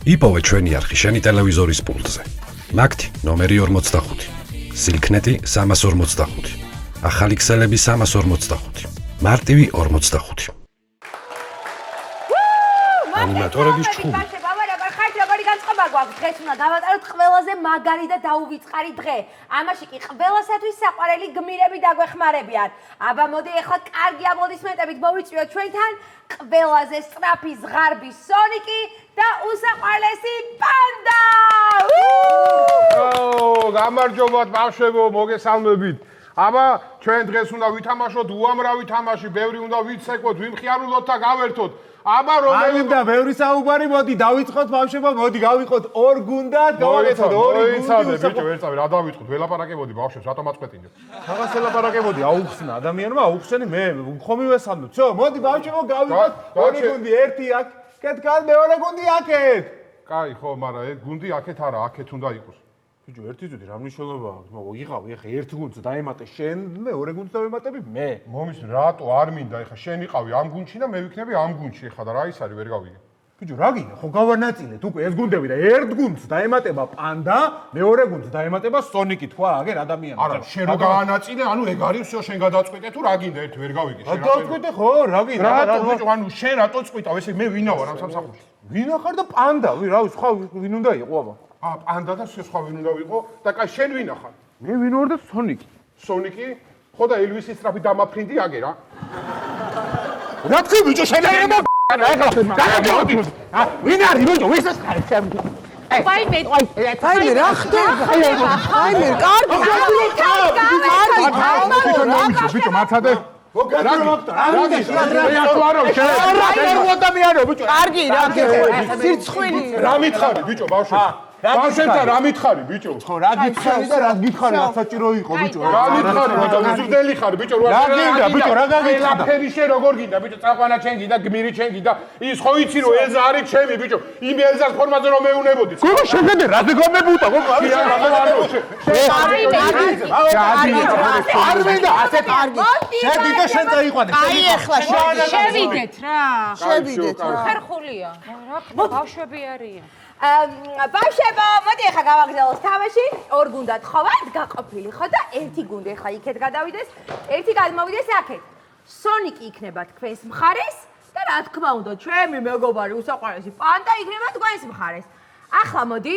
იპოვე ჩვენი არხი შენი ტელევიზორის პულტზე. მაგთი ნომერი 45, სილქნეტი 345, ახალი ქსელები 345, მარტივი 45. ანიმატორების ჩხუბი. დღეს უნდა დავატაროთ ყველაზე მაგარი და დაუვიწყარი დღე. ამაში კი ყველასათვის საყვარელი გმირები დაგვეხმარებიან. აბა მოდი ახლა კარგი აპლოდისმენტებით მოვიწვიოთ ჩვენთან ყველაზე სწრაფი ზღარბი სონიკი და უსაყვარლესი პანდა. გამარჯობათ ბავშვებო, მოგესალმებით. აბა ჩვენ დღეს უნდა ვითამაშოთ უამრავი თამაში, ბევრი უნდა ვიცეკვოთ, ვიმხიარულოთ და გავერთოთ. აბა რომელი და ბევრი საუბარი, მოდი დავიწყოთ ბავშვებო, მოდი გავიყოთ ორ გუნდად, გავაკეთოთ ორი გუნდი. ბიჭო, ვერ წავი, რა დავიწყოთ? ველაპარაკებოდი ბავშვებს, რატომ აწყვეტინებ? რაღაც ელაპარაკებოდი, აუხსნა ადამიანმა, აუხსენი მე, ხომ მივესალმოთ. всё, მოდი ბავშვებო, გავიყოთ ორი გუნდი, ერთი აქ, კეთკან მეორე გუნდი აქეთ. კაი, ხო, მაგრამ ეს გუნდი აქეთ არა, აქეთ უნდა იყოს. ბიჭო, ერთი ძუდი რა მნიშვნელობა აქვს? მოიღავი ახლა ერთ გუნდს დაემატე შენ, მეორე გუნდს დავემატები მე. მომის რატო არ მინდა ეხა შენ იყავი ამ გუნდში და მე ვიქნები ამ გუნდში ეხა და რა ის არის ვერ გავიგე. ბიჭო, რა გინდა? ხო გავანაწილეთ უკვე ეს გუნდები და ერთ გუნდს დაემატება პანდა, მეორე გუნდს დაემატება სონიკი, თქვა აგერ ადამიანს. არა, შენ რო გაანაწილე, ანუ ეგ არის всё შენ გადაწყვეტე თუ რა გინდა ერთ ვერ გავიგე შენ. გადაწყვეტე ხო, რა გინდა? რატო ბიჭო, ანუ შენ რატო წყვიტავ? ესე მე ვინა ვარ ამ სამსახურში? ვინა ხარ და პანდა, რა სხვა ვინ უნდა იყო აბა? პანდა და სხვა ვინ უნდა ვიყო და კაი შენ ვინა ხარ? მე ვინ ვარ და სონიკი. სონიკი? ხო და ელვისის სწრაფი დამაფრინდი აგერა? რა თქვი ბიჭო შენ ეხლა ვინ არის ბიჭო ვისაც ხარ შენ ვაიმე რა ხდება? ვაიმე, კარგი. ბიჭო, მართადე? კარგი, რა სირცხვილი. რა მითხარი, ბიჭო, ბავშვებთან? ბავშვებთან რა მითხარი, ბიჭო? ხო, რა გითხარი და რა გითხარი, რა საჭირო იყო, ბიჭო? რა მითხარი, ბიჭო, მიზრდელი ხარ, ბიჭო, რა გინდა, ბიჭო, რა გაგითხარ? ყველაფერი შენ როგორ გინდა, ბიჭო, წაყვანა ჩემ გინდა, გმირი ჩემ გინდა. ის ხო იცი რომ ელზა არის ჩემი, ბიჭო. იმ ელზას ფორმაზე რომ მეუნებოდი. გოგო შეგედე, რა გეგმებუდა, გოგო? არ მინდა, ასეთ კარგი. შედი და შენ წაიყვანე. აი ახლა შევიდეთ რა. შევიდეთ რა. ხერხულია. რა ხდება, ბავშვები არიან. ბავშვებო, მოდი ახლა გავაგრძელოთ თამაში. ორ გუნდად ხო ვართ გაყოფილი ხო და ერთი გუნდი ახლა იქეთ გადავიდეს, ერთი გადმოვიდეს აქეთ. სონიკი იქნება თქვენს მხარეს და რა თქმა უნდა, ჩემი მეგობარი უსაყვარლესი პანდა იქნება თქვენს მხარეს. ახლა მოდი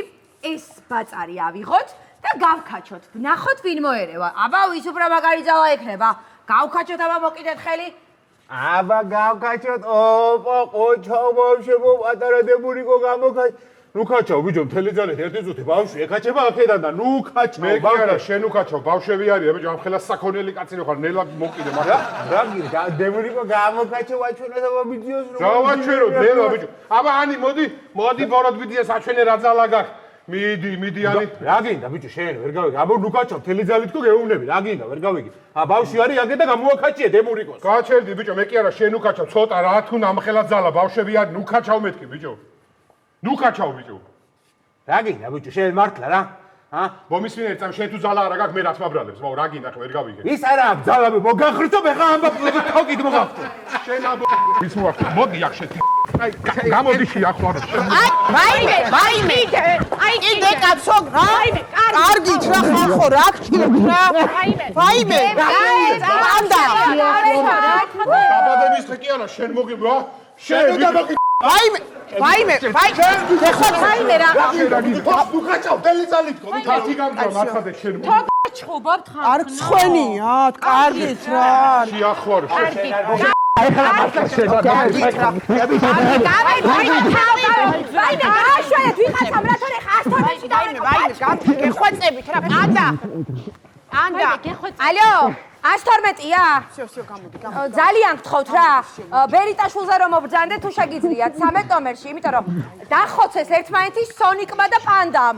ეს ბაწარი ავიღოთ და გავქაჩოთ. ვნახოთ ვინ მოერევა. აბა ვის უფრო მაგარი ძალა ექნება? გავქაჩოთ, აბა მოკიდეთ ხელი. აბა გავკაჩოთ, ოპა, ყოჩო, ბავშვებო, პატარა დებურიკო გამოკაჩ. ნუ ქაჩავ, ბიჭო, მთელი ძალით ერთი წუთი ბავშვი ეკაჩება აქედან და ნუ ქაჩავ. მე კი არა, შენ უკაჩავ, ბავშვები არიან, ბიჭო, ამ ხელა საქონელი კაცი რო ხარ, ნელა მოკიდე მაგრამ. რა გირდა, დებურიკო გამოკაჩო, ვაჩვენო და ვიდეოს რო. დავაჩვენო, ნელა, ბიჭო. აბა ანი, მოდი ბოროტ ვიდეოს აჩვენე რა ძალა გაქვს. მიდი ანი. რა გინდა, ბიჭო, შენ ვერ გავიგე. აბა ნუ ქაჩავ, მთელი ძალით ხო გეუბნები, რა გინდა, ვერ გავიგე. ბავშვი არის აქე და გამოვაკაჩიე დებურიკოს. გაჩერდი, ბიჭო, მე კი არა, შენ უკაჩავ, ცოტა რა თუ ამ ხელა ძალა, ბავშვები არის, ნუ ქაჩავ მეთქი, ბიჭო. ნუ ქაჩავ, ბიჭო. რა გინდა, ბიჭო, შენ მართლა რა? მომისმინე ერთ წამ შენ თუ ძალა არა გაქვს, მე რაც მაბრალებს, რა გინდა, ხო ვერ გავიგე. ის არა აქვს ძალა, მოგახრწობ ახლა ამბობ თოკით მოგახრწობ. შენ აბა ის მოახტო, მოდი აქ შეთი. აი, გამოდი ახლა არა. ვაიმე. აი კიდე კაცო, ვაიმე, კარგით რა ხახო, რა გჭირთ რა? ვაიმე. პანდა. დაბადების დღე კი არა, შენ მოგიბა. შენ ვაიმე. ეხლა ვაიმე რა. ნუ ქაჩავ, დელი ძალით ხო? თათი გამძვა მართადე შენ. ჩხუბობთ ხან. არ ცხენია, კარგით რა. შეახვარ. ეხლა მართლა შედა. კარგით რა. ვაიმე, გააშვენეთ ვიღაც ამრათონ ახლა 100-ში დავიწყოთ. ვაიმე, გეხვეწებით რა. პანდა. ალო, 112-ია? всё, გამოდი. ძალიან გთხოვთ რა. ბერიტაშვილზე რომ მობრძანდეთ თუ შეგიძლიათ 13 ნომერში, იმიტომ რომ დახოცეს ერთმანეთი სონიკმა და პანდამ.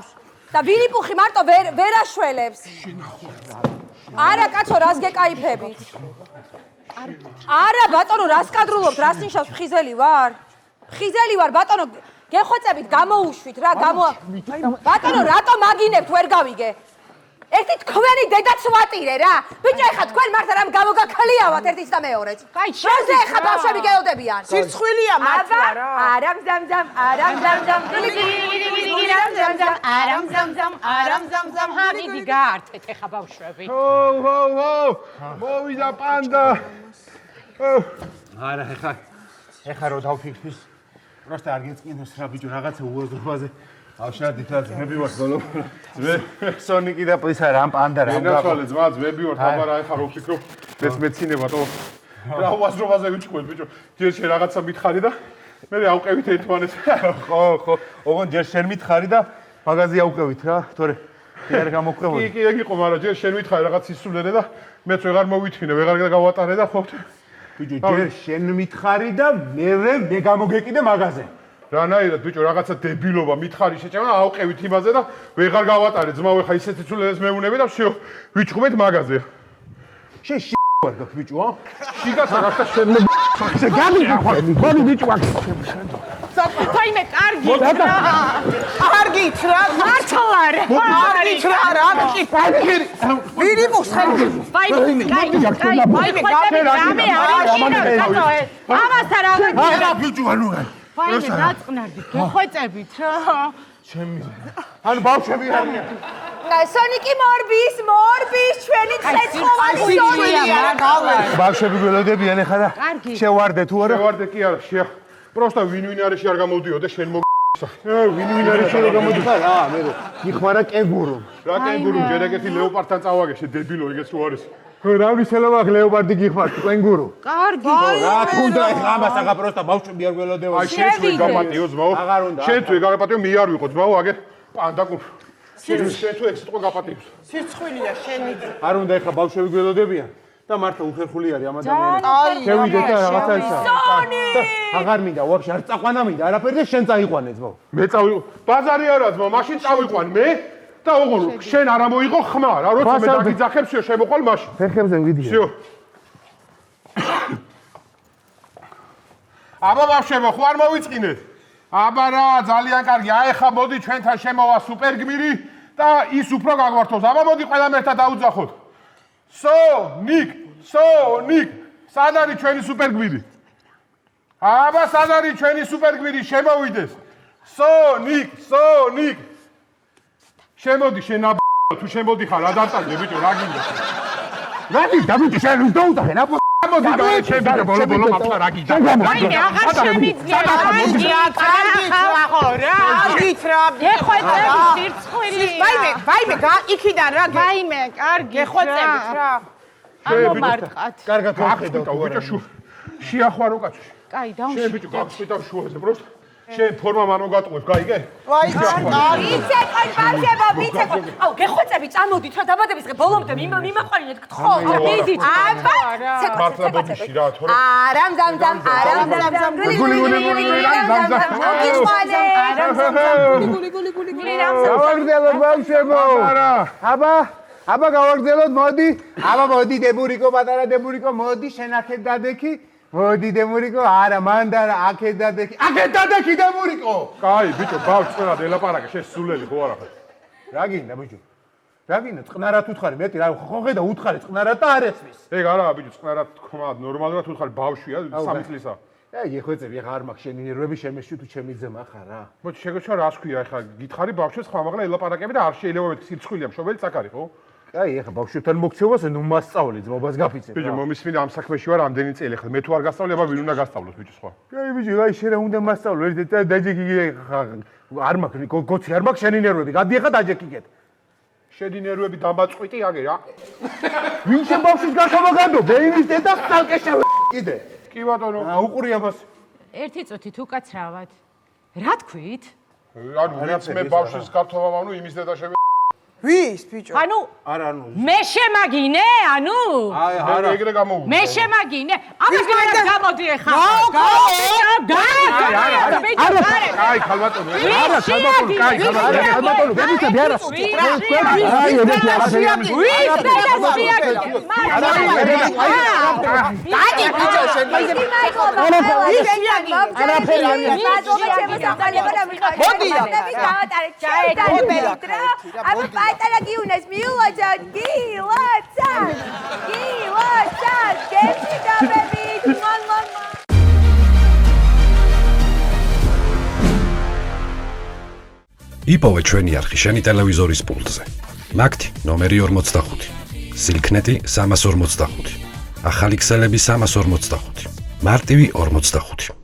და ვინიპუხი მარტო ვერ აშველებს. არა კაცო, რას გეკაიფებით? არა ბატონო, რას კადრულობთ? რას ნიშნავს ხიზელი ვარ? ხიზელი ვარ ბატონო, გეხვეწებით, გამოუშვით რა, ბატონო, რატო მაგინებთ, ვერ გავიგე. ერთი თქვენი დედაც ვატირე რა. ბიჭო, ეხა თქვენ მართლა რამ გამოგაქლიავათ ერთის და მეორეც. კაი, შენზე ეხა ბავშვები გეოდებიან. სირცხვილია მართლა რა. არამ ზამზამ, არამ ზამზამ. არამ ზამზამ, ჰაგიდი გაართეთ ეხა ბავშვები. მოვიდა პანდა. არა, ეხა რო დავფიქრის. პროსტა არ გეწყინოს რა ბიჭო, რაღაცა უაზრობაზე. ავშადი და ძმები ვარ ბოლო. სონიკი და პლისა რამ პანდა რამ გასვალე ძმა ძმები ვარ, აბარა ეხა რო ვფიქრობ, მეცნებად ო. რა უაზრობაზე ვიჭყვეთ ბიჭო. ჯერ შე რაღაცა მითხარი და მე ავყევით ერთმანეთს. ხო, ოღონ ჯერ შენ მითხარი და მაგაზი ავყევით რა, თორე არ გამოქვეყოდი. კი, ეგ იყო, მაგრამ ჯერ შენ მითხარი რაღაც ისულერე და მეც ვეღარ მოვითმინე, ვეღარ გავატარე და ხო. ბიჭო, ჯერ შენ მითხარი და მე გამოგეკიდე მაგაზე. რანაირად ბიჭო, რაღაცა დებილობა მითხარი შეჭამა, ავყევით იმაზე და ვეღარ გავატარე, ძმაო, ეხა ისეთი ცულელეს მეუნები და всё, ვიჭყობეთ მაგაზე. შენ ვარ გაქ ბიჭო, ა? შიგაცა რაღაცა შენ გონი ბიჭო აქ. საერთოდ კარგი. კარგით რა. მართლარე. კარგით რა რა. ვირი მოსხელი. ვაიმე, ამასთან რა არა ბიჭო, ანუ ვაიმე, დაწყნარდი, გეხვეწებით რა. ანუ ბავშვები არიან. სონიკი მორბის, ჩვენი ცეცხლოვანი სიცილია, ბავშვები გველოდებიან ეხლა და შევარდე თუ არა? შევარდე კი არა, შეა. პროსტა ვინ არეში არ გამოდიოდე შენ მოგ ვინ არეში რო გამოდიხარ რა, მე გიხმარა კენგურუ. რა კენგურუ, ჯერ ეგეთი ლეოპარდთან წავაგე, დებილო, ეგეც რო არის. რა ვისელობა ლეოპარდი გიხმარ, კენგურუ. კარგი. რა თუნდა ეხლა ამას აღა პროსტა ბავშვები არ გველოდებიან. აი შენ თუ გაპატიო ძმაო. აღარ უნდა. შენ თუ გაპატიო, მე არ ვიყო ძმაო, აგერ პანდა კუ. შენ თუ ეგ სიტყვა გაპატიოს. სირცხვილია შენი. არ უნდა ეხლა ბავშვები გველოდებიან. და მართლა უხერხული არის ამ ადამიანს. შევიდეთ და რაღაცა ისა. აღარ მინდა, ვაფშე არ წაყვანა მინდა, არაფერი და შენ წაიყვანე ძმაო. მე წავიყო. ბაზარი არა ძმაო, მაშინ წავიყვან მე და ოღონდ შენ არ ამოიღო ხმა რა, როცა მე დაგიძახებსიო, შემოყვალ მაშინ. ფეხებზე ვიდია. всё. აბა ბავშვებო, ხო არ მოვიწყინეთ? აბა რა, ძალიან კარგი. აი ხა მოდი ჩვენთან შემოვა სუპერგმირი და ის უფრო გაგვართოს. აბა მოდი ყველამ ერთად დაუძახოთ. სონიკ, სად არის ჩვენი სუპერგმირი? აბა სად არის ჩვენი სუპერგმირი, შემოვიდეს. სონიკ. შემოდი შენ თუ შემოდიხარ, რა დარტყმე ბიჭო, რა გინდა? რა გინდა ბიჭო, შენ რომ დაუძახე რა? მოდი გარე ჩემ ბიჭო, ბოლო მართლა რა გინდა? ვაიმე, აღარ შემიძლია. კარგით რა. გეხვეწებით სირცხვილია. ვაიმე, იქიდან რა. ვაიმე, კარგი. გეხვეწებით რა. ამომარტყათ. კარგად ვახედავ ბიჭო, შეახვარო კაცო. კაი, შენ დავუშვი. ბიჭო, გავსვიტავ შუაზე, პროსტ. შენ ფორმა მან მოგატყუებს, გაიგე? ვაი, კარგი. ვიცეყოთ, ბავშვებო, ვიცეყოთ. აუ, გეხვეწები, წამოდით რა დაბადების დღე ბოლომდე მიმაყვანინეთ გთხოვ. მიდით. აბა, მართლა ბოდიში რა, თორე არამ ზამზამ. გავაგრძელოთ ბავშვებო. აბა გავაგრძელოთ, მოდი დებურიკო, პატარა დებურიკო, მოდი შენ აქეთ დადექი. მოდი დებურიკო, არა მანდარა აქეთ დადექი დებურიკო. კაი, ბიჭო, ბავშვად ელაპარაკე, შენ სულელი ხო არა ხარ? რა გინდა ბიჭო? რა გინდა? წყნარად უთხარი, მეტი რა ხო ხედა უთხარი წყნარად და არ ესმის. ეგ არაა ბიჭო, წყნარად თქვა, ნორმალურად უთხარი ბავშვია, 3 წლისა. აი, ეხვეწები, ახლა არ მაქვს შენი ნერვები, შემეში თუ ჩემი ძმა ხარ რა. მოდი შეგეჩვა რას ქვია, ახლა გითხარი ბავშვებს ხმამაღლა ელაპარაკები და არ შეიძლება მე სირცხვილია, მშობელი წაკარი ხო? აი, ახლა ბავშვებთან მოქცევას ნუ მასწავლე ძმობას გაფიცებ. ბიჭო, მომისმინე ამ საქმეში ვარ ამდენი წელი ახლა. მე თუ არ გასწავლე, აბა ვინ უნდა გასწავლოს ბიჭო სხვა? აი, ბიჭო, აი შენ რა უნდა მასწავლო, ერთი დაჯექი არ მაქვს, გოცი არ მაქვს შენი ნერვები, გადი ახლა დაჯექიგეთ. შედი ნერვები დამბაწყვიტი აგე რა. ვინ შენ ბავშვის გასამაგადო, ბეინის დედა სტალკე კიდე. კი ბატონო. უყურია მას. ერთი წუთით უკაცრავად. რა თქვით? ანუ ვინც მე ბავშვის გართობა მავნუ, იმის დედა შევი. ვის ბიჭო? ანუ არა, მე შემაგინე, ანუ? აი, არა. ეგრე გამოვიდა. მე შემაგინე. ამას გარეთ გამოდი ახლა. აი, ხალბატონო. არა, ხალბატონო, კაი, ხალბატონო, ბებიცები არა. აი, ეგეთი არაფერი. დადი ბიჭო შენ. მოდი. პატარა გიუნას მიულოცოთ, გილოცოთ. გილოცოთ, გემში დაბებით. მამამა. იპოვე ჩვენი არხი შენი ტელევიზორის პულტზე. მაგთი ნომერი 45. სილქნეტი 345. ახალი ქსელები 345. მარტივი 45.